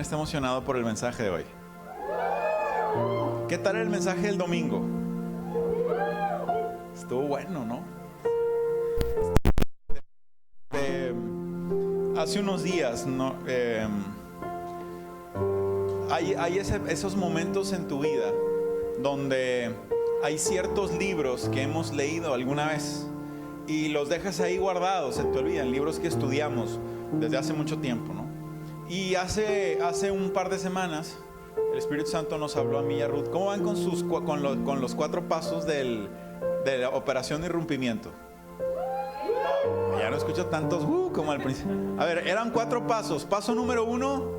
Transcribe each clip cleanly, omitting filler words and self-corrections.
está emocionado por el mensaje de hoy? ¿Qué tal el mensaje del domingo? Estuvo bueno, ¿no? Hace unos días, ¿no? Hay esos momentos en tu vida donde hay ciertos libros que hemos leído alguna vez y los dejas ahí guardados, se te olvidan, libros que estudiamos desde hace mucho tiempo, ¿no? Y hace un par de semanas el Espíritu Santo nos habló a mí y a Ruth. ¿Cómo van con los 4 pasos de la operación de irrumpimiento? Ya no escucho tantos como al principio. A ver, eran 4 pasos. Paso número 1.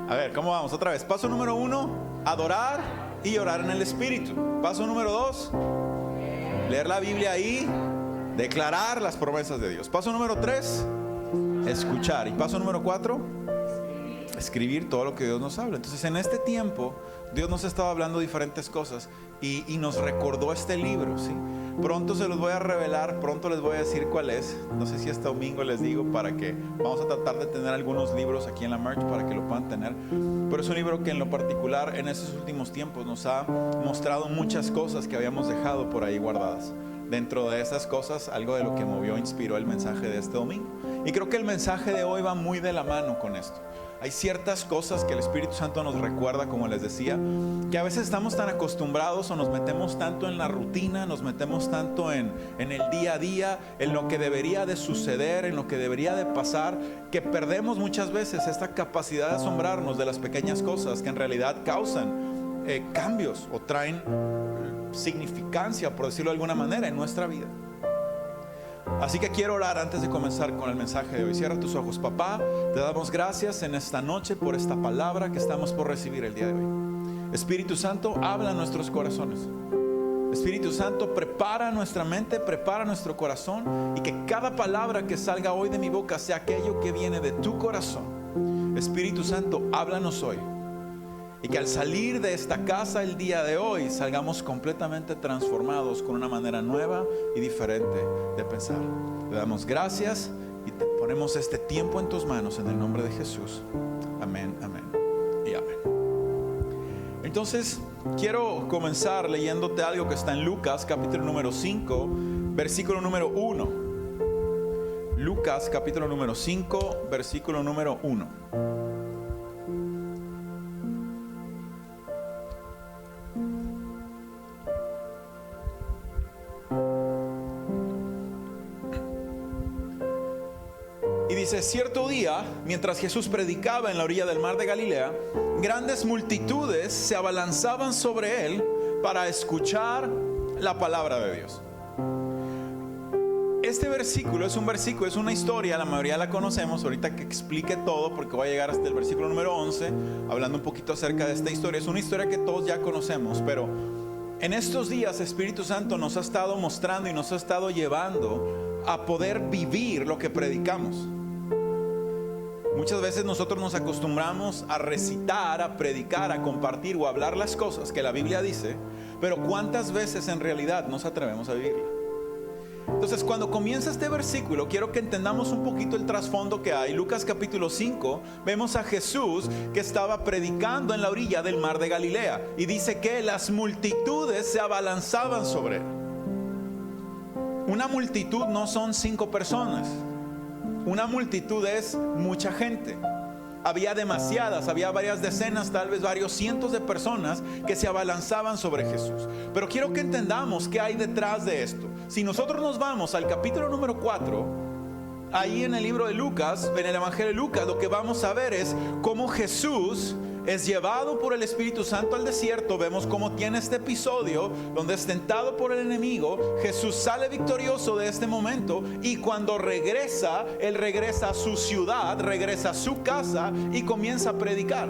A ver, ¿cómo vamos? Otra vez. Paso número 1, adorar y orar en el Espíritu. Paso número 2, leer la Biblia ahí, declarar las promesas de Dios. Paso número 3, escuchar. Y paso número 4, escribir todo lo que Dios nos habla. Entonces, en este tiempo, Dios nos estaba hablando diferentes cosas y nos recordó este libro, ¿sí? Pronto se los voy a revelar, pronto les voy a decir cuál es. No sé si este domingo les digo, para que vamos a tratar de tener algunos libros aquí en la merch para que lo puedan tener. Pero es un libro que en lo particular en estos últimos tiempos nos ha mostrado muchas cosas que habíamos dejado por ahí guardadas. Dentro de esas cosas, algo de lo que movió, inspiró el mensaje de este domingo. Y creo que el mensaje de hoy va muy de la mano con esto. Hay ciertas cosas que el Espíritu Santo nos recuerda, como les decía, que a veces estamos tan acostumbrados o nos metemos tanto en la rutina, nos metemos tanto en el día a día, en lo que debería de suceder, en lo que debería de pasar, que perdemos muchas veces esta capacidad de asombrarnos de las pequeñas cosas que en realidad causan cambios o traen significancia, por decirlo de alguna manera, en nuestra vida. Así que quiero orar antes de comenzar con el mensaje de hoy. Cierra tus ojos. Papá, te damos gracias en esta noche por esta palabra que estamos por recibir el día de hoy. Espíritu Santo, habla en nuestros corazones. Espíritu Santo, prepara nuestra mente, prepara nuestro corazón, y que cada palabra que salga hoy de mi boca sea aquello que viene de tu corazón. Espíritu Santo, háblanos hoy. Y que al salir de esta casa el día de hoy salgamos completamente transformados con una manera nueva y diferente de pensar. Le damos gracias y te ponemos este tiempo en tus manos en el nombre de Jesús. Amén, amén y amén. Entonces quiero comenzar leyéndote algo que está en Lucas capítulo número 5, versículo número 1. Lucas capítulo número 5, versículo número 1. Dice: cierto día, mientras Jesús predicaba en la orilla del mar de Galilea, grandes multitudes se abalanzaban sobre él para escuchar la palabra de Dios. Este versículo es una historia, la mayoría la conocemos. Ahorita que explique todo, porque voy a llegar hasta el versículo número 11, hablando un poquito acerca de esta historia. Es una historia que todos ya conocemos, pero en estos días Espíritu Santo nos ha estado mostrando y nos ha estado llevando a poder vivir lo que predicamos. Muchas veces nosotros nos acostumbramos a recitar, a predicar, a compartir o a hablar las cosas que la Biblia dice, pero ¿cuántas veces en realidad nos atrevemos a vivirla? Entonces, cuando comienza este versículo, quiero que entendamos un poquito el trasfondo que hay. Lucas capítulo 5, vemos a Jesús que estaba predicando en la orilla del mar de Galilea, y dice que las multitudes se abalanzaban sobre él. Una multitud no son 5 personas. Una multitud es mucha gente. Había demasiadas, había varias decenas, tal vez varios cientos de personas que se abalanzaban sobre Jesús. Pero quiero que entendamos qué hay detrás de esto. Si nosotros nos vamos al capítulo número 4, ahí en el libro de Lucas, en el Evangelio de Lucas, lo que vamos a ver es cómo Jesús es llevado por el Espíritu Santo al desierto. Vemos cómo tiene este episodio donde es tentado por el enemigo. Jesús sale victorioso de este momento, y cuando regresa, Él regresa a su ciudad, regresa a su casa y comienza a predicar.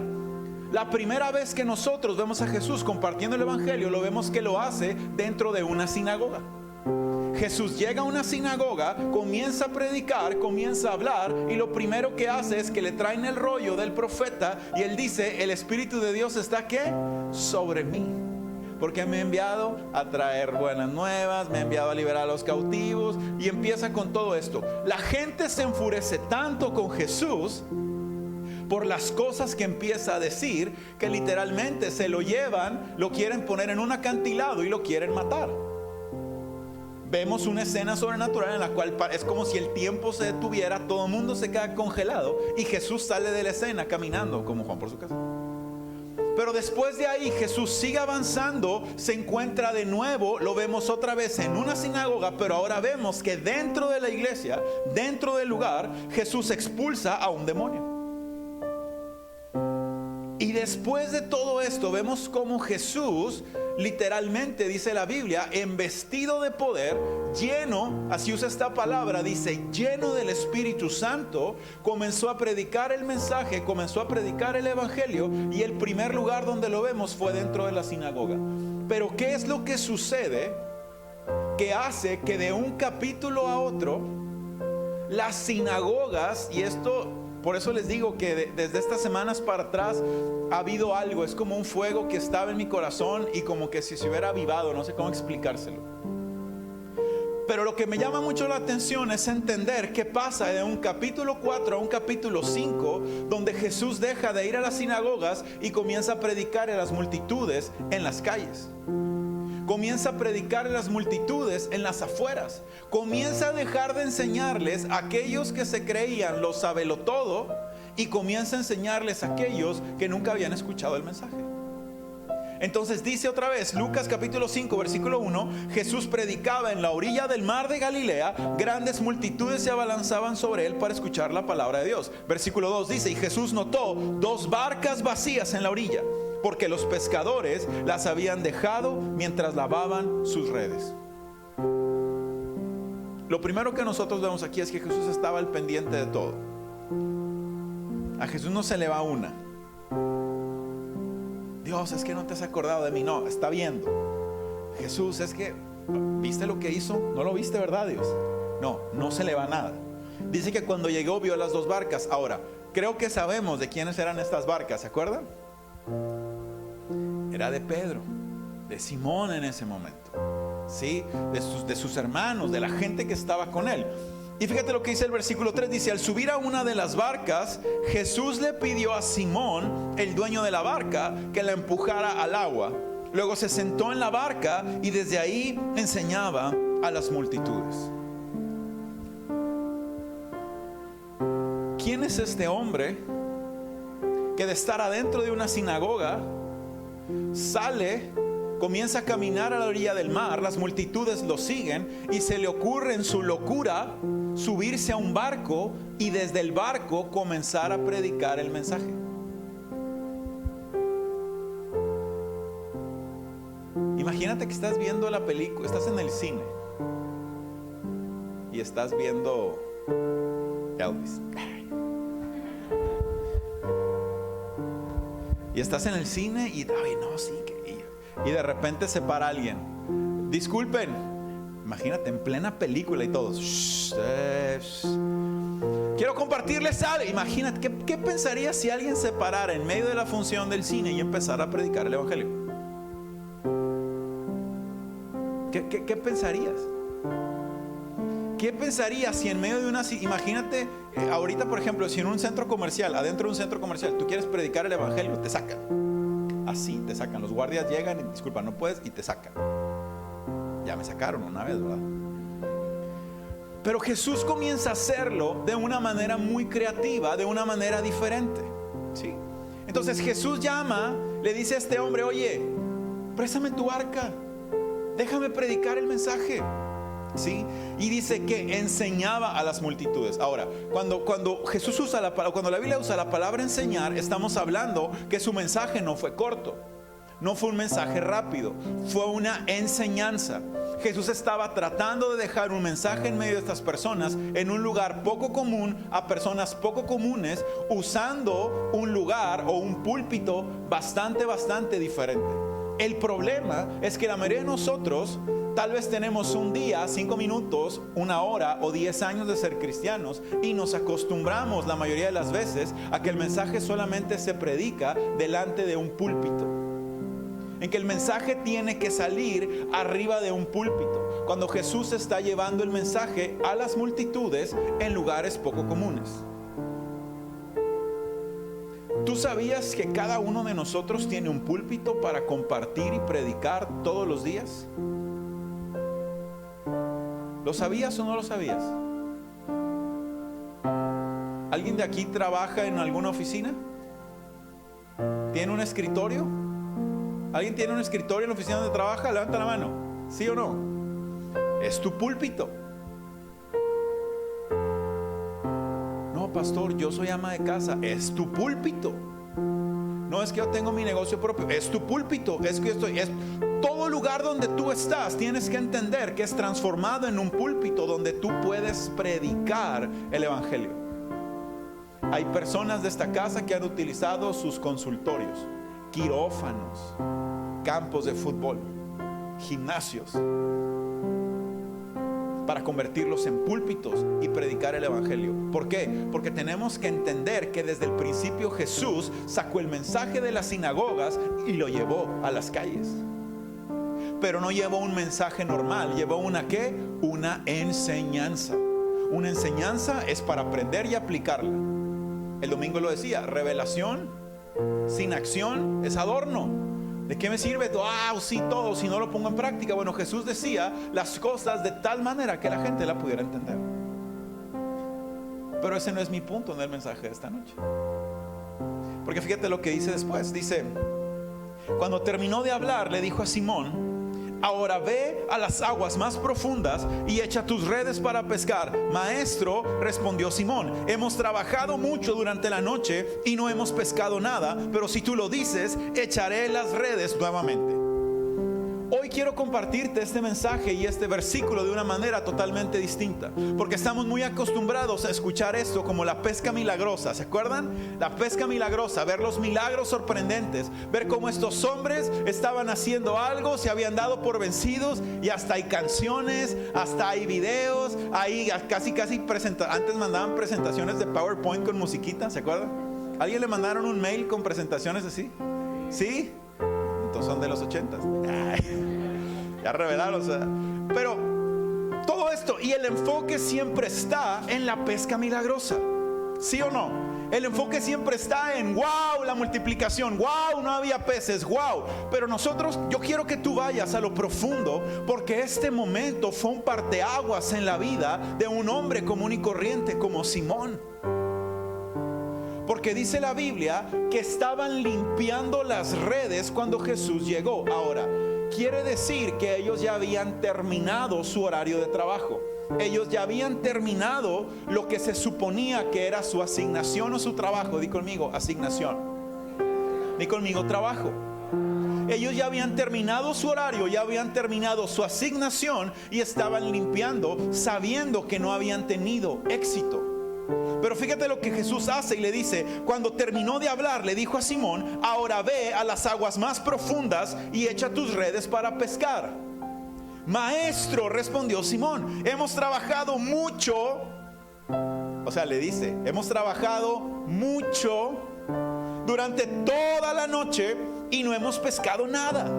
La primera vez que nosotros vemos a Jesús compartiendo el Evangelio, lo vemos que lo hace dentro de una sinagoga. Jesús llega a una sinagoga, comienza a predicar, comienza a hablar, y lo primero que hace es que le traen el rollo del profeta, y él dice: el Espíritu de Dios está ¿qué? Sobre mí, porque me ha enviado a traer buenas nuevas, me ha enviado a liberar a los cautivos, y empieza con todo esto. La gente se enfurece tanto con Jesús por las cosas que empieza a decir, que literalmente se lo llevan, lo quieren poner en un acantilado y lo quieren matar. Vemos una escena sobrenatural en la cual es como si el tiempo se detuviera, todo el mundo se queda congelado y Jesús sale de la escena caminando como Juan por su casa. Pero después de ahí Jesús sigue avanzando, se encuentra de nuevo, lo vemos otra vez en una sinagoga, pero ahora vemos que dentro de la iglesia, dentro del lugar, Jesús expulsa a un demonio. Y después de todo esto vemos como Jesús, literalmente dice la Biblia, embestido de poder, lleno, así usa esta palabra, dice lleno del Espíritu Santo, comenzó a predicar el mensaje, comenzó a predicar el evangelio, y el primer lugar donde lo vemos fue dentro de la sinagoga. Pero ¿qué es lo que sucede que hace que de un capítulo a otro las sinagogas, y esto por eso les digo que desde estas semanas para atrás ha habido algo, es como un fuego que estaba en mi corazón y como que si se hubiera avivado, no sé cómo explicárselo. Pero lo que me llama mucho la atención es entender qué pasa de un capítulo 4 a un capítulo 5, donde Jesús deja de ir a las sinagogas y comienza a predicar a las multitudes en las calles. Comienza a predicar a las multitudes en las afueras. Comienza a dejar de enseñarles a aquellos que se creían lo sabelotodo y comienza a enseñarles a aquellos que nunca habían escuchado el mensaje. Entonces dice otra vez, Lucas capítulo 5 versículo 1, Jesús predicaba en la orilla del mar de Galilea, grandes multitudes se abalanzaban sobre él para escuchar la palabra de Dios. Versículo 2 dice, y Jesús notó 2 barcas vacías en la orilla, porque los pescadores las habían dejado mientras lavaban sus redes. Lo primero que nosotros vemos aquí es que Jesús estaba al pendiente de todo. A Jesús no se le va una. Dios, es que no te has acordado de mí. No, está viendo. Jesús, es que ¿viste lo que hizo? No lo viste, ¿verdad, Dios? No, no se le va nada. Dice que cuando llegó vio las 2 barcas. Ahora, creo que sabemos de quiénes eran estas barcas, ¿se acuerdan? Era de Pedro, de Simón en ese momento, ¿sí? De sus hermanos, de la gente que estaba con él. Y fíjate lo que dice el versículo 3, dice, al subir a una de las barcas, Jesús le pidió a Simón, el dueño de la barca, que la empujara al agua. Luego se sentó en la barca y desde ahí enseñaba a las multitudes. ¿Quién es este hombre que de estar adentro de una sinagoga sale, comienza a caminar a la orilla del mar, las multitudes lo siguen y se le ocurre en su locura subirse a un barco y desde el barco comenzar a predicar el mensaje? Imagínate que estás viendo la película, estás en el cine y estás viendo Elvis. Y estás en el cine y, ay, no, sí, y de repente se para alguien. Disculpen, imagínate en plena película y todos. Quiero compartirles algo. Imagínate, ¿qué pensarías si alguien se parara en medio de la función del cine y empezara a predicar el evangelio? ¿Qué pensarías? ¿Qué pensarías si en medio de una... Imagínate, ahorita por ejemplo, si en un centro comercial, adentro de un centro comercial, tú quieres predicar el evangelio, te sacan. Así, te sacan. Los guardias llegan y, disculpa, no puedes, y te sacan. Ya me sacaron una vez, ¿verdad? Pero Jesús comienza a hacerlo de una manera muy creativa, de una manera diferente, ¿sí? Entonces Jesús llama, le dice a este hombre, oye, préstame tu barca, déjame predicar el mensaje. ¿Sí? Y dice que enseñaba a las multitudes. Ahora, cuando Jesús usa la palabra, cuando la Biblia usa la palabra enseñar, estamos hablando que su mensaje no fue corto, no fue un mensaje rápido, fue una enseñanza. Jesús estaba tratando de dejar un mensaje en medio de estas personas, en un lugar poco común, a personas poco comunes, usando un lugar o un púlpito bastante diferente. El problema es que la mayoría de nosotros tal vez tenemos un día, 5 minutos, 1 hora o 10 años de ser cristianos y nos acostumbramos la mayoría de las veces a que el mensaje solamente se predica delante de un púlpito. en que el mensaje tiene que salir arriba de un púlpito, cuando Jesús está llevando el mensaje a las multitudes en lugares poco comunes. ¿Tú sabías que cada uno de nosotros tiene un púlpito para compartir y predicar todos los días? ¿Lo sabías o no lo sabías? ¿Alguien de aquí trabaja en alguna oficina? ¿Tiene un escritorio? ¿Alguien tiene un escritorio en la oficina donde trabaja? Levanta la mano. ¿Sí o no? Es tu púlpito. No, pastor, yo soy ama de casa. Es tu púlpito. No es que yo tengo mi negocio propio. Es tu púlpito. Es que yo estoy... Todo lugar donde tú estás, tienes que entender que es transformado en un púlpito donde tú puedes predicar el evangelio. Hay personas de esta casa que han utilizado sus consultorios, quirófanos, campos de fútbol, gimnasios, para convertirlos en púlpitos y predicar el evangelio. ¿Por qué? Porque tenemos que entender que desde el principio Jesús sacó el mensaje de las sinagogas y lo llevó a las calles. Pero no llevó un mensaje normal, llevó una ¿qué? Una enseñanza. Una enseñanza es para aprender y aplicarla. El domingo lo decía, revelación sin acción es adorno. ¿De qué me sirve? Sí, todo, si no lo pongo en práctica. Bueno, Jesús decía las cosas de tal manera que la gente la pudiera entender. Pero ese no es mi punto en el mensaje de esta noche. Porque fíjate lo que dice después. Dice, cuando terminó de hablar, le dijo a Simón: ahora ve a las aguas más profundas y echa tus redes para pescar. Maestro, respondió Simón, hemos trabajado mucho durante la noche y no hemos pescado nada, pero si tú lo dices, echaré las redes nuevamente. Hoy quiero compartirte este mensaje y este versículo de una manera totalmente distinta, porque estamos muy acostumbrados a escuchar esto como la pesca milagrosa. ¿Se acuerdan? La pesca milagrosa, ver los milagros sorprendentes, ver cómo estos hombres estaban haciendo algo, se habían dado por vencidos, y hasta hay canciones, hasta hay videos, hay casi antes mandaban presentaciones de PowerPoint con musiquita, ¿se acuerdan? ¿Alguien le mandaron un mail con presentaciones así? ¿Sí? Entonces son de los 80s. Ya revelaron, o sea. Pero todo esto, y el enfoque siempre está en la pesca milagrosa, ¿sí o no? El enfoque siempre está en wow, la multiplicación, wow, no había peces, wow. Pero nosotros, yo quiero que tú vayas a lo profundo, porque este momento fue un parteaguas en la vida de un hombre común y corriente como Simón. Porque dice la Biblia que estaban limpiando las redes cuando Jesús llegó. Ahora, quiere decir que ellos ya habían terminado su horario de trabajo. Ellos ya habían terminado lo que se suponía que era su asignación o su trabajo. Di conmigo, asignación. Di conmigo, trabajo. Ellos ya habían terminado su horario, ya habían terminado su asignación y estaban limpiando, sabiendo que no habían tenido éxito. Pero fíjate lo que Jesús hace y le dice, cuando terminó de hablar, le dijo a Simón: ahora ve a las aguas más profundas y echa tus redes para pescar. Maestro, respondió Simón, hemos trabajado mucho. O sea, le dice, hemos trabajado mucho durante toda la noche y no hemos pescado nada.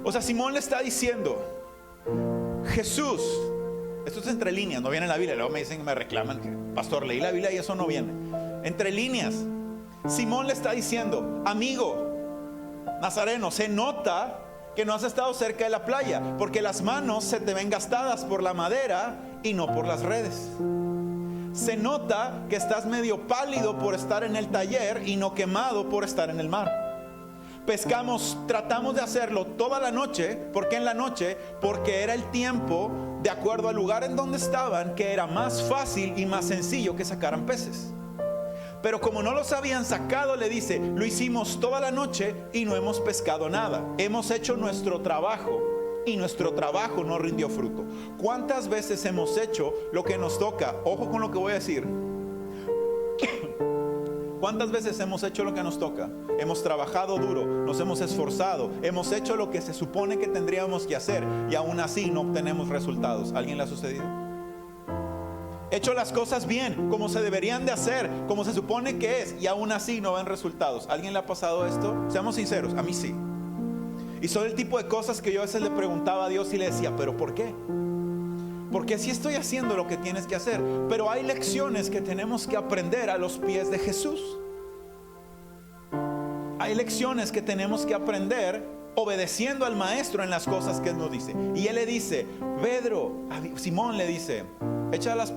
O sea, Simón le está diciendo, Jesús, esto es entre líneas, no viene en la Biblia. Luego me dicen, me reclaman que, pastor, leí la Biblia y eso no viene. Entre líneas, Simón le está diciendo, amigo nazareno, se nota que no has estado cerca de la playa, porque las manos se te ven gastadas por la madera y no por las redes. Se nota que estás medio pálido por estar en el taller y no quemado por estar en el mar. Pescamos, tratamos de hacerlo toda la noche. ¿Por qué en la noche? Porque era el tiempo, de acuerdo al lugar en donde estaban, que era más fácil y más sencillo que sacaran peces. Pero como no los habían sacado, le dice, lo hicimos toda la noche y no hemos pescado nada. Hemos hecho nuestro trabajo y nuestro trabajo no rindió fruto. ¿Cuántas veces hemos hecho lo que nos toca? Ojo con lo que voy a decir. ¿Cuántas veces hemos hecho lo que nos toca? Hemos trabajado duro, nos hemos esforzado, hemos hecho lo que se supone que tendríamos que hacer y aún así no obtenemos resultados. ¿A alguien le ha sucedido? Hecho las cosas bien, como se deberían de hacer, como se supone que es, y aún así no ven resultados. ¿A alguien le ha pasado esto? Seamos sinceros, a mí sí. Y son el tipo de cosas que yo a veces le preguntaba a Dios y le decía, ¿pero por qué? Porque sí estoy haciendo lo que tienes que hacer, pero hay lecciones que tenemos que aprender a los pies de Jesús. Hay lecciones que tenemos que aprender obedeciendo al maestro en las cosas que él nos dice. Y él le dice, Pedro, Simón le dice, echa las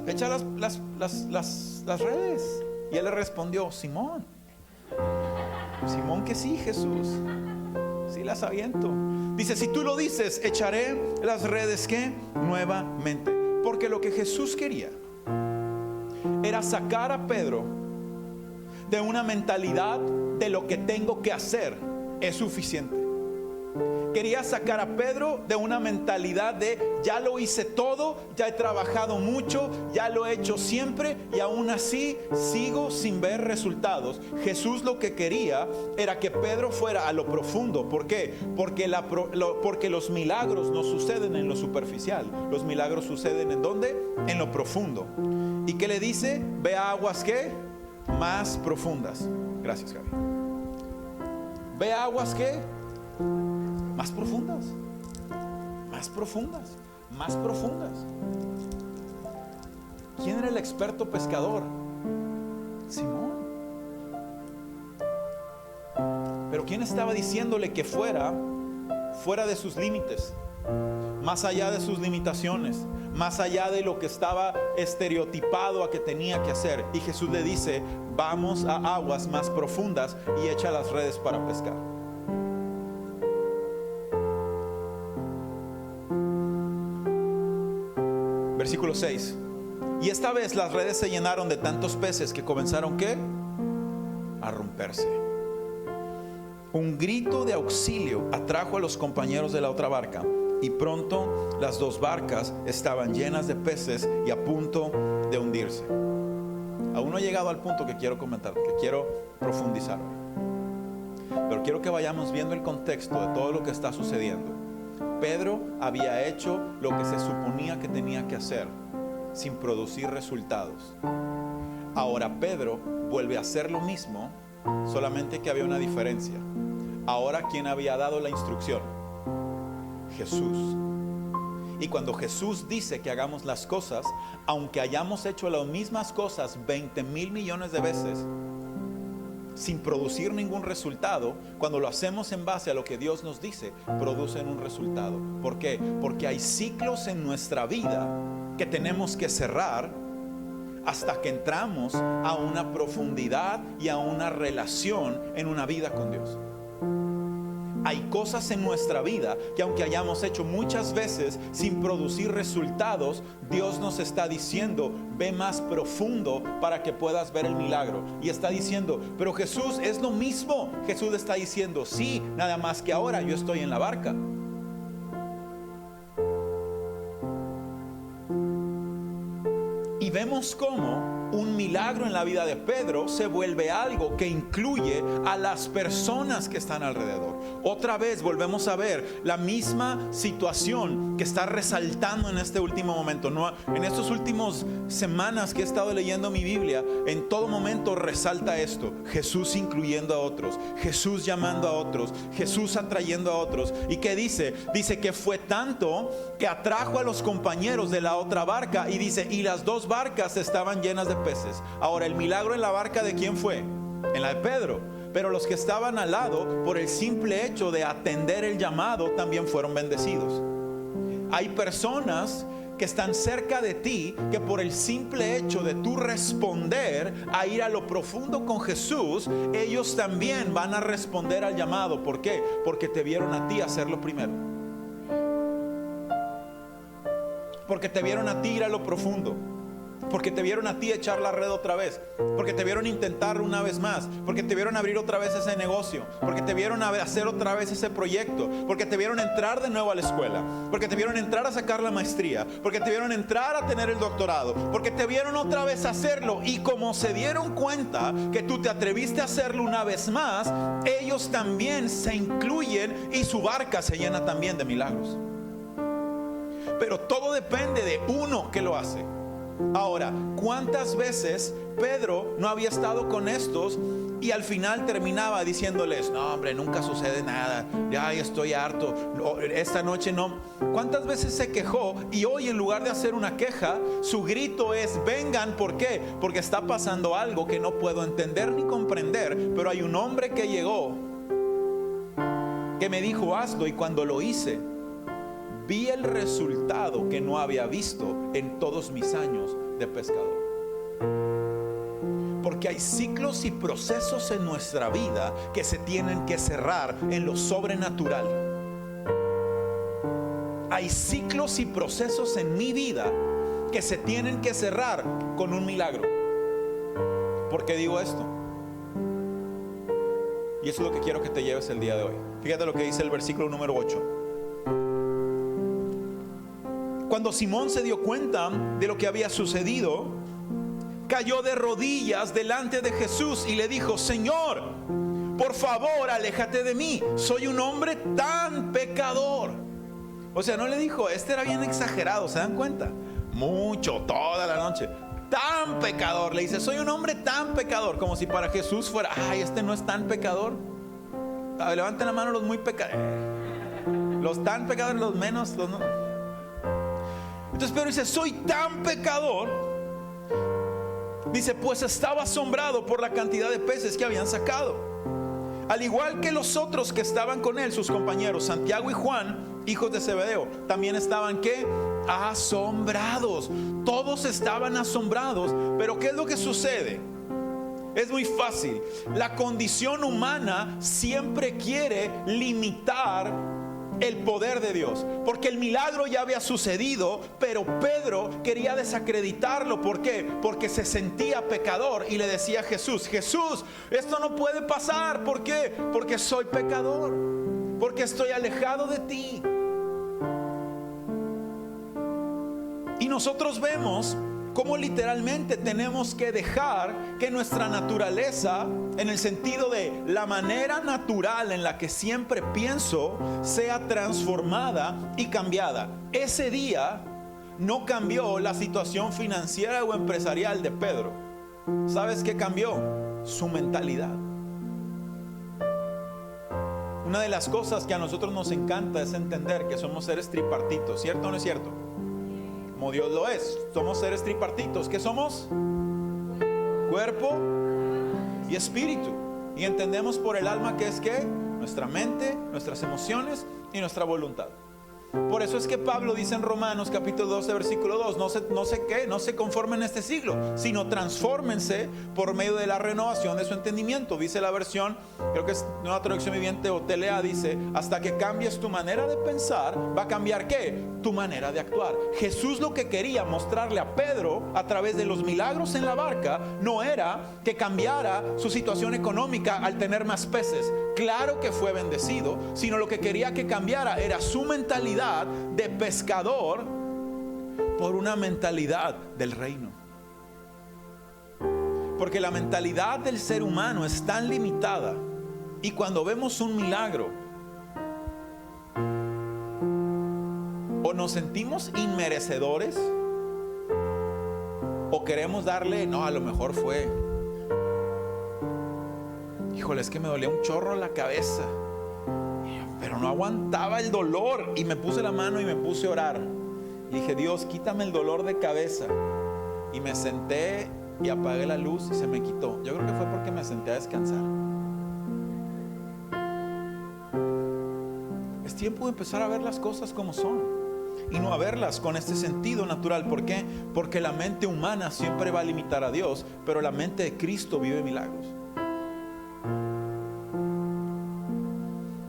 redes. Y él le respondió, Simón que sí, Jesús, sí las aviento. Dice, si tú lo dices, echaré las redes, ¿qué? Nuevamente. Porque lo que Jesús quería era sacar a Pedro de una mentalidad de lo que tengo que hacer es suficiente. Quería sacar a Pedro de una mentalidad de ya lo hice todo, ya he trabajado mucho, ya lo he hecho siempre y aún así sigo sin ver resultados. Jesús lo que quería era que Pedro fuera a lo profundo. ¿Por qué? Porque los milagros no suceden en lo superficial. Los milagros suceden ¿en dónde? En lo profundo. ¿Y qué le dice? Ve a aguas ¿qué? Más profundas. Gracias, Gaby. Ve a aguas ¿qué? Más profundas, más profundas, más profundas. ¿Quién era el experto pescador? Simón. Pero ¿quién estaba diciéndole que fuera de sus límites, más allá de sus limitaciones, más allá de lo que estaba estereotipado a que tenía que hacer? Y Jesús le dice, vamos a aguas más profundas y echa las redes para pescar. Versículo 6. Y esta vez las redes se llenaron de tantos peces que comenzaron ¿qué? A romperse. Un grito de auxilio atrajo a los compañeros de la otra barca y pronto las dos barcas estaban llenas de peces y a punto de hundirse. Aún no he llegado al punto que quiero comentar, que quiero profundizar hoy. Pero quiero que vayamos viendo el contexto de todo lo que está sucediendo. Pedro había hecho lo que se suponía que tenía que hacer sin producir resultados. Ahora Pedro vuelve a hacer lo mismo, solamente que había una diferencia. Ahora, ¿quién había dado la instrucción? Jesús. Y cuando Jesús dice que hagamos las cosas, aunque hayamos hecho las mismas cosas 20,000 millones de veces, sin producir ningún resultado, cuando lo hacemos en base a lo que Dios nos dice, producen un resultado. ¿Por qué? Porque hay ciclos en nuestra vida que tenemos que cerrar hasta que entramos a una profundidad y a una relación en una vida con Dios. Hay cosas en nuestra vida que aunque hayamos hecho muchas veces sin producir resultados, Dios nos está diciendo, ve más profundo para que puedas ver el milagro. Y está diciendo, pero Jesús, es lo mismo. Jesús está diciendo, sí, nada más que ahora yo estoy en la barca. Y vemos cómo un milagro en la vida de Pedro se vuelve algo que incluye a las personas que están alrededor. Otra vez volvemos a ver la misma situación que está resaltando en este último momento. No, en estas últimas semanas que he estado leyendo mi Biblia, en todo momento resalta esto: Jesús incluyendo a otros, Jesús llamando a otros, Jesús atrayendo a otros. ¿Y qué dice? Dice que fue tanto que atrajo a los compañeros de la otra barca, y dice, y las dos barcas estaban llenas de peces. Ahora, el milagro en la barca, ¿de quién fue? En la de Pedro. Pero los que estaban al lado, por el simple hecho de atender el llamado, también fueron bendecidos. Hay personas que están cerca de ti, que por el simple hecho de tú responder a ir a lo profundo con Jesús, ellos también van a responder al llamado. ¿Por qué? Porque te vieron a ti hacerlo primero. Porque te vieron a ti ir a lo profundo. Porque te vieron a ti echar la red otra vez. Porque te vieron intentar una vez más. Porque te vieron abrir otra vez ese negocio. Porque te vieron hacer otra vez ese proyecto. Porque te vieron entrar de nuevo a la escuela. Porque te vieron entrar a sacar la maestría. Porque te vieron entrar a tener el doctorado. Porque te vieron otra vez hacerlo. Y como se dieron cuenta que tú te atreviste a hacerlo una vez más, ellos también se incluyen y su barca se llena también de milagros. Pero todo depende de uno que lo hace. Ahora, ¿cuántas veces Pedro no había estado con estos y al final terminaba diciéndoles: no hombre, nunca sucede nada, ya estoy harto, esta noche no? ¿Cuántas veces se quejó? Y hoy, en lugar de hacer una queja, su grito es: vengan. ¿Por qué? Porque está pasando algo que no puedo entender ni comprender, pero hay un hombre que llegó, que me dijo: hazlo, y cuando lo hice, vi el resultado que no había visto en todos mis años de pescador. Porque hay ciclos y procesos en nuestra vida que se tienen que cerrar en lo sobrenatural. Hay ciclos y procesos en mi vida que se tienen que cerrar con un milagro. ¿Por qué digo esto? Y eso es lo que quiero que te lleves el día de hoy. Fíjate lo que dice el versículo número 8. Cuando Simón se dio cuenta de lo que había sucedido, cayó de rodillas delante de Jesús y le dijo: Señor, por favor, aléjate de mí, soy un hombre tan pecador. O sea, no le dijo, este era bien exagerado, ¿se dan cuenta? Mucho, toda la noche. Tan pecador, le dice: soy un hombre tan pecador. Como si para Jesús fuera: ay, este no es tan pecador. Levanten la mano los muy pecadores. Los tan pecadores, los menos, los no. Entonces Pedro dice: soy tan pecador. Dice: pues estaba asombrado por la cantidad de peces que habían sacado. Al igual que los otros que estaban con él, sus compañeros Santiago y Juan, hijos de Zebedeo, también estaban ¿qué? Asombrados. Todos estaban asombrados. Pero ¿qué es lo que sucede? Es muy fácil. La condición humana siempre quiere limitar el poder de Dios, porque el milagro ya había sucedido, pero Pedro quería desacreditarlo. ¿Por qué? Porque se sentía pecador y le decía a Jesús: Jesús, esto no puede pasar. ¿Por qué? Porque soy pecador, porque estoy alejado de ti. Y nosotros vemos cómo literalmente tenemos que dejar que nuestra naturaleza, en el sentido de la manera natural en la que siempre pienso, sea transformada y cambiada. Ese día no cambió la situación financiera o empresarial de Pedro. ¿Sabes qué cambió? Su mentalidad. Una de las cosas que a nosotros nos encanta es entender que somos seres tripartitos, ¿cierto o no es cierto? Como Dios lo es, somos seres tripartitos. ¿Qué somos? Cuerpo y espíritu. Y entendemos por el alma que es ¿qué? Nuestra mente, nuestras emociones y nuestra voluntad. Por eso es que Pablo dice en Romanos capítulo 12 versículo 2: no se conformen en este siglo, sino transfórmense por medio de la renovación de su entendimiento. Dice la versión, creo que es Nueva Traducción Viviente o TLA, dice: hasta que cambies tu manera de pensar, va a cambiar ¿qué? Tu manera de actuar. Jesús lo que quería mostrarle a Pedro a través de los milagros en la barca no era que cambiara su situación económica al tener más peces. Claro que fue bendecido, sino lo que quería que cambiara era su mentalidad de pescador por una mentalidad del reino. Porque la mentalidad del ser humano es tan limitada, y cuando vemos un milagro, o nos sentimos inmerecedores, o queremos darle, no, a lo mejor fue, híjole, es que me dolía un chorro la cabeza, pero no aguantaba el dolor, y me puse la mano y me puse a orar y dije: Dios, quítame el dolor de cabeza. Y me senté y apagué la luz y se me quitó. Yo creo que fue porque me senté a descansar. Es tiempo de empezar a ver las cosas como son y no a verlas con este sentido natural. ¿Por qué? Porque la mente humana siempre va a limitar a Dios, pero la mente de Cristo vive milagros.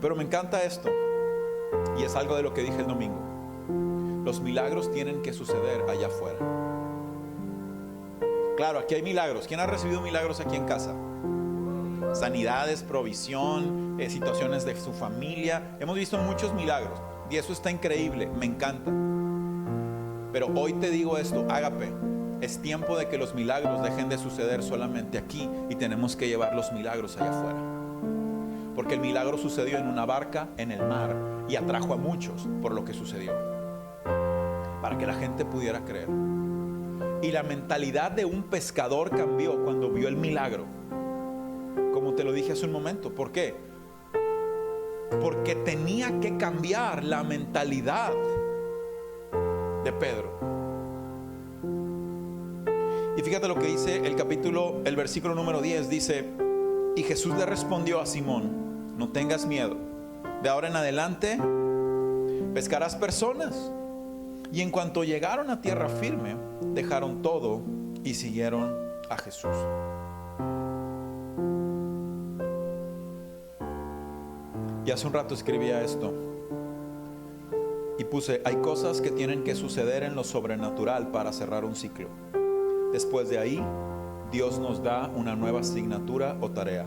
Pero me encanta esto, y es algo de lo que dije el domingo: los milagros tienen que suceder allá afuera. Claro, aquí hay milagros. ¿Quién ha recibido milagros aquí en casa? Sanidades, provisión, situaciones de su familia. Hemos visto muchos milagros y eso está increíble, me encanta. Pero hoy te digo esto, Ágape, es tiempo de que los milagros dejen de suceder solamente aquí y tenemos que llevar los milagros allá afuera. Porque el milagro sucedió en una barca en el mar y atrajo a muchos por lo que sucedió, para que la gente pudiera creer. Y la mentalidad de un pescador cambió cuando vio el milagro. Como te lo dije hace un momento. ¿Por qué? Porque tenía que cambiar la mentalidad de Pedro. Y fíjate lo que dice el versículo número 10. Dice: y Jesús le respondió a Simón: no tengas miedo, de ahora en adelante pescarás personas. Y en cuanto llegaron a tierra firme, dejaron todo y siguieron a Jesús. Y hace un rato escribía esto y puse: hay cosas que tienen que suceder en lo sobrenatural para cerrar un ciclo. Después de ahí, Dios nos da una nueva asignatura o tarea.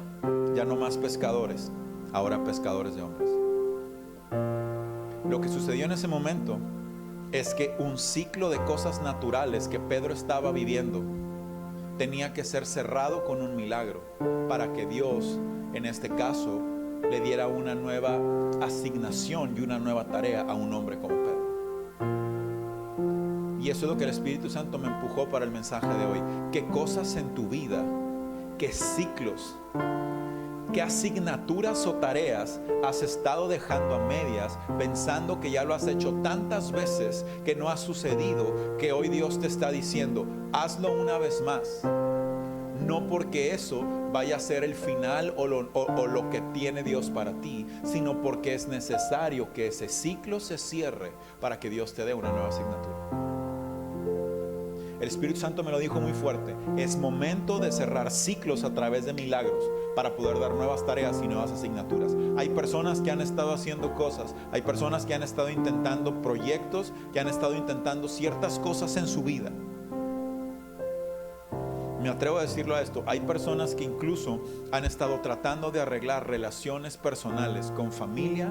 Ya no más pescadores, ahora pescadores de hombres. Lo que sucedió en ese momento es que un ciclo de cosas naturales que Pedro estaba viviendo tenía que ser cerrado con un milagro, para que Dios, en este caso, le diera una nueva asignación y una nueva tarea a un hombre como Pedro. Y eso es lo que el Espíritu Santo me empujó para el mensaje de hoy. ¿Qué cosas en tu vida, qué ciclos, qué asignaturas o tareas has estado dejando a medias, pensando que ya lo has hecho tantas veces que no ha sucedido, que hoy Dios te está diciendo: hazlo una vez más? No porque eso vaya a ser el final o lo que tiene Dios para ti, sino porque es necesario que ese ciclo se cierre para que Dios te dé una nueva asignatura. El Espíritu Santo me lo dijo muy fuerte: es momento de cerrar ciclos a través de milagros para poder dar nuevas tareas y nuevas asignaturas. Hay personas que han estado haciendo cosas, hay personas que han estado intentando proyectos, que han estado intentando ciertas cosas en su vida. Me atrevo a decirlo a esto: hay personas que incluso han estado tratando de arreglar relaciones personales con familia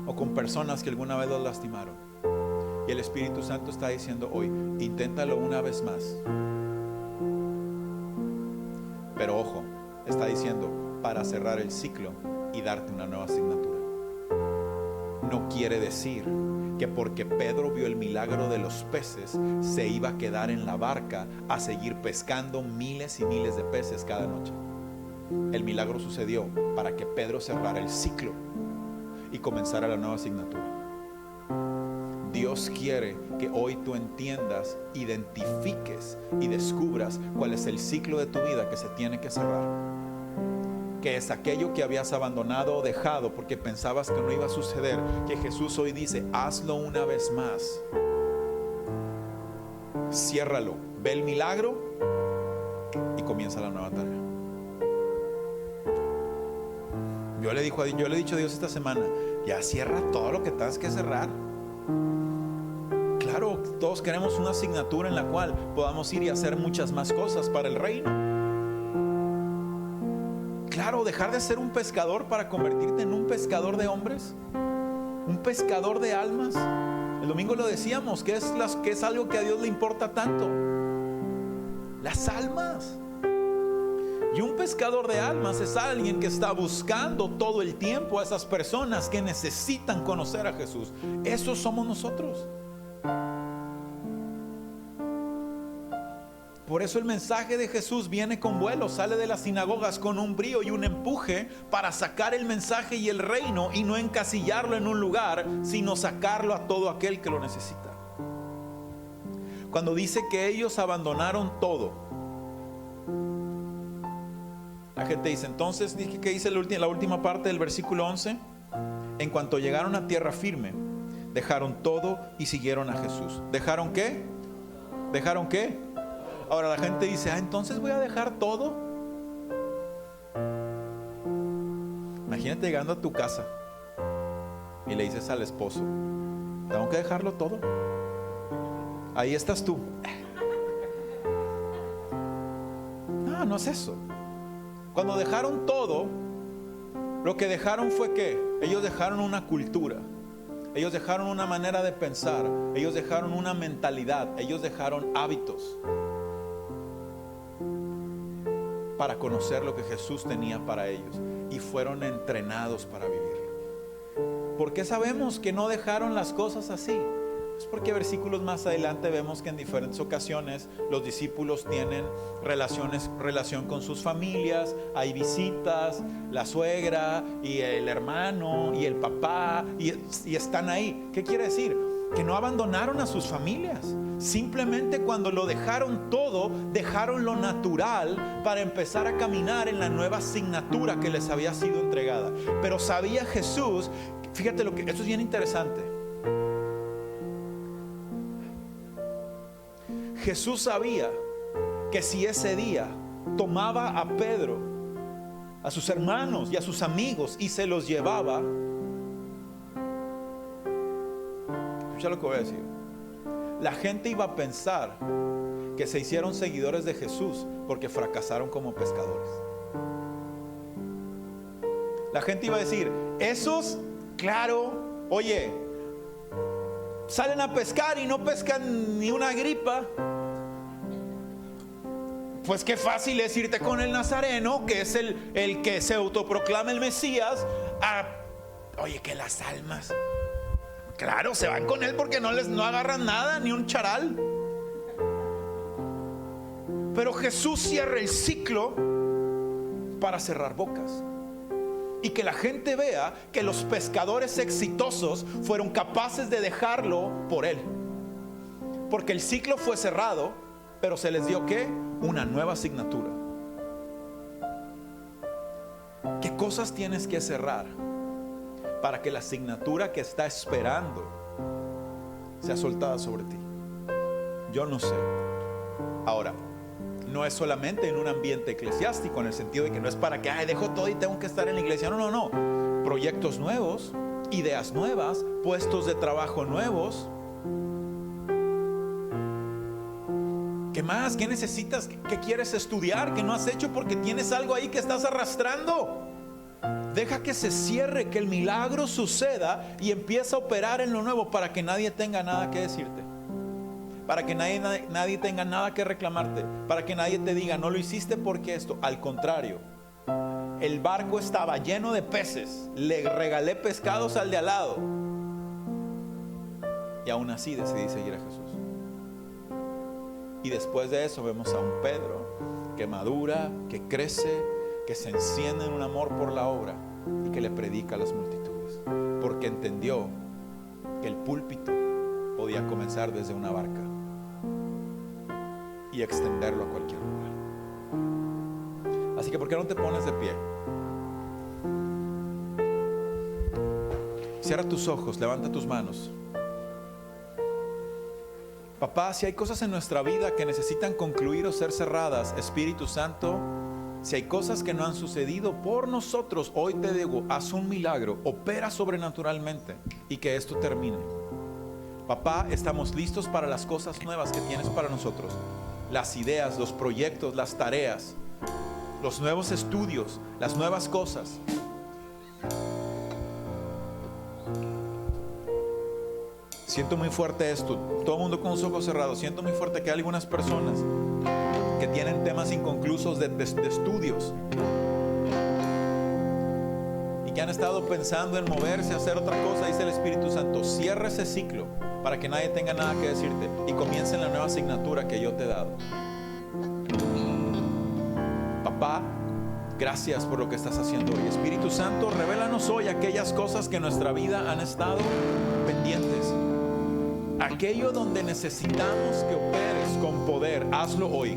o con personas que alguna vez los lastimaron. Y el Espíritu Santo está diciendo hoy: inténtalo una vez más. Pero ojo, está diciendo para cerrar el ciclo y darte una nueva asignatura. No quiere decir que porque Pedro vio el milagro de los peces, se iba a quedar en la barca a seguir pescando miles y miles de peces cada noche. El milagro sucedió para que Pedro cerrara el ciclo y comenzara la nueva asignatura. Dios quiere que hoy tú entiendas, identifiques y descubras cuál es el ciclo de tu vida que se tiene que cerrar. Que es aquello que habías abandonado o dejado porque pensabas que no iba a suceder, que Jesús hoy dice: hazlo una vez más. Ciérralo, ve el milagro y comienza la nueva tarea. Yo le he dicho a Dios esta semana: ya cierra todo lo que tengas que cerrar. Claro, todos queremos una asignatura en la cual podamos ir y hacer muchas más cosas para el reino. Claro, dejar de ser un pescador para convertirte en un pescador de hombres, un pescador de almas. El domingo lo decíamos, que es algo que a Dios le importa tanto: las almas. Y un pescador de almas es alguien que está buscando todo el tiempo a esas personas que necesitan conocer a Jesús. Esos somos nosotros. Por eso el mensaje de Jesús viene con vuelo, sale de las sinagogas con un brío y un empuje para sacar el mensaje y el reino, y no encasillarlo en un lugar, sino sacarlo a todo aquel que lo necesita. Cuando dice que ellos abandonaron todo, la gente dice, entonces, ¿qué dice la última parte del versículo 11? En cuanto llegaron a tierra firme, dejaron todo y siguieron a Jesús. ¿Dejaron qué? ¿Dejaron qué? Ahora la gente dice, entonces voy a dejar todo. Imagínate llegando a tu casa y le dices al esposo, tengo que dejarlo todo. Ahí estás tú. No es eso. Cuando dejaron todo, lo que dejaron fue que ellos dejaron una cultura, ellos dejaron una manera de pensar, ellos dejaron una mentalidad, ellos dejaron hábitos para conocer lo que Jesús tenía para ellos, y fueron entrenados para vivirlo. ¿Por qué sabemos que no dejaron las cosas así? Es porque versículos más adelante vemos que en diferentes ocasiones los discípulos tienen relación con sus familias, hay visitas, la suegra y el hermano y el papá y están ahí. ¿Qué quiere decir? Que no abandonaron a sus familias. Simplemente cuando lo dejaron todo, dejaron lo natural para empezar a caminar en la nueva asignatura que les había sido entregada. Pero sabía Jesús, fíjate esto es bien interesante. Jesús sabía que si ese día tomaba a Pedro, a sus hermanos y a sus amigos y se los llevaba, escucha lo que voy a decir, la gente iba a pensar que se hicieron seguidores de Jesús porque fracasaron como pescadores. La gente iba a decir, esos, claro, oye, salen a pescar y no pescan ni una gripa. Pues qué fácil es irte con el Nazareno, que es el que se autoproclama el Mesías. Oye, que las almas, claro, se van con él porque no agarran nada, ni un charal. Pero Jesús cierra el ciclo para cerrar bocas. Y que la gente vea que los pescadores exitosos fueron capaces de dejarlo por él. Porque el ciclo fue cerrado, pero se les dio ¿qué? Una nueva asignatura. ¿Qué cosas tienes que cerrar para que la asignatura que está esperando sea soltada sobre ti? Yo no sé. Ahora, no es solamente en un ambiente eclesiástico, en el sentido de que no es para que dejo todo y tengo que estar en la iglesia. No. Proyectos nuevos, ideas nuevas, puestos de trabajo nuevos. ¿Qué más? ¿Qué necesitas? ¿Qué quieres estudiar que no has hecho porque tienes algo ahí que estás arrastrando? Deja que se cierre, que el milagro suceda y empieza a operar en lo nuevo para que nadie tenga nada que decirte. Para que nadie tenga nada que reclamarte. Para que nadie te diga, no lo hiciste porque esto. Al contrario, el barco estaba lleno de peces. Le regalé pescados al de al lado. Y aún así decidí seguir a Jesús. Y después de eso vemos a un Pedro que madura, que crece, que se enciende en un amor por la obra y que le predica a las multitudes. Porque entendió que el púlpito podía comenzar desde una barca y extenderlo a cualquier lugar. Así que ¿por qué no te pones de pie? Cierra tus ojos, levanta tus manos. Papá, si hay cosas en nuestra vida que necesitan concluir o ser cerradas, Espíritu Santo, si hay cosas que no han sucedido por nosotros, hoy te digo, haz un milagro, opera sobrenaturalmente y que esto termine. Papá, estamos listos para las cosas nuevas que tienes para nosotros. Las ideas, los proyectos, las tareas, los nuevos estudios, las nuevas cosas. Siento muy fuerte esto, todo el mundo con los ojos cerrados. Siento muy fuerte que hay algunas personas que tienen temas inconclusos de estudios y que han estado pensando en moverse, hacer otra cosa. Dice el Espíritu Santo, cierra ese ciclo para que nadie tenga nada que decirte y comiencen la nueva asignatura que yo te he dado. Papá, gracias por lo que estás haciendo hoy. Espíritu Santo, revélanos hoy aquellas cosas que en nuestra vida han estado pendientes. Aquello donde necesitamos que operes con poder, hazlo hoy.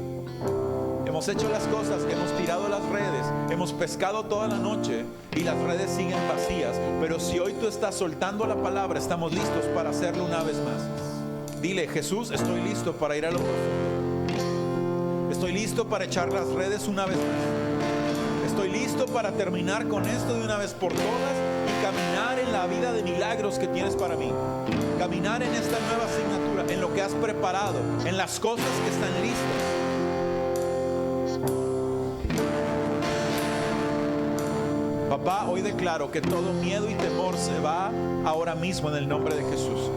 Hemos hecho las cosas, hemos tirado las redes, hemos pescado toda la noche y las redes siguen vacías. Pero si hoy tú estás soltando la palabra, estamos listos para hacerlo una vez más. Dile, Jesús, estoy listo para ir a lo profundo. Estoy listo para echar las redes una vez más. Estoy listo para terminar con esto de una vez por todas y caminar en la vida de milagros que tienes para mí. Caminar en esta nueva asignatura, en lo que has preparado, en las cosas que están listas. Papá, hoy declaro que todo miedo y temor se va ahora mismo en el nombre de Jesús.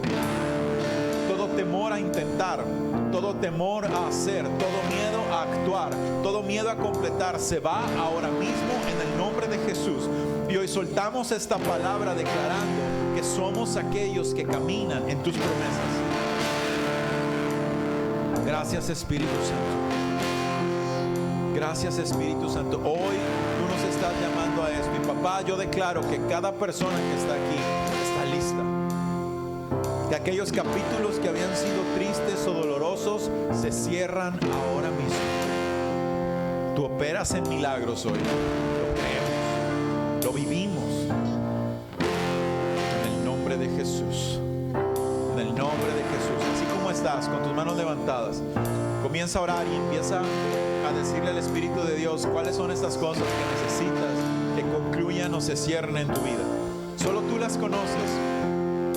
Todo temor a intentar, todo temor a hacer, todo miedo a actuar, todo miedo a completar se va ahora mismo en el nombre de Jesús. Y hoy soltamos esta palabra declarando que somos aquellos que caminan en tus promesas. Gracias, Espíritu Santo. Gracias, Espíritu Santo. Hoy tú nos estás llamando a esto. Y papá, yo declaro que cada persona que está aquí está lista. Que aquellos capítulos que habían sido tristes o dolorosos se cierran ahora mismo. Tú operas en milagros hoy. Lo creemos, lo vivimos. En el nombre de Jesús. En el nombre de Jesús. Así como estás, con tus manos levantadas, comienza a orar y empieza a decirle al Espíritu de Dios cuáles son estas cosas que necesitas que concluyan o se cierren en tu vida. Solo tú las conoces.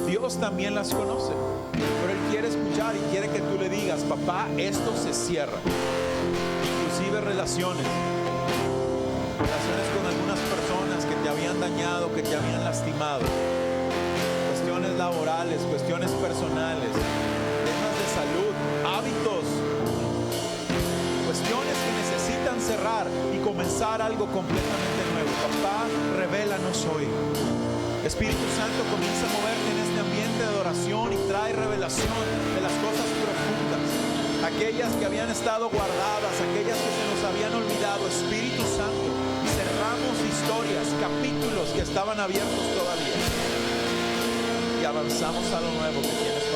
Dios también las conoce, pero Él quiere escuchar y quiere que tú le digas: papá, esto se cierra. Inclusive relaciones con algunas personas que te habían dañado, que te habían lastimado, cuestiones laborales, cuestiones personales, temas de salud, hábitos, cuestiones que necesitan cerrar y comenzar algo completamente nuevo. Papá, revélanos hoy. Espíritu Santo, comienza a moverte en este ambiente de adoración y trae revelación de las cosas profundas, aquellas que habían estado guardadas, aquellas que se nos habían olvidado. Espíritu Santo, cerramos historias, capítulos que estaban abiertos todavía y avanzamos a lo nuevo que tienes para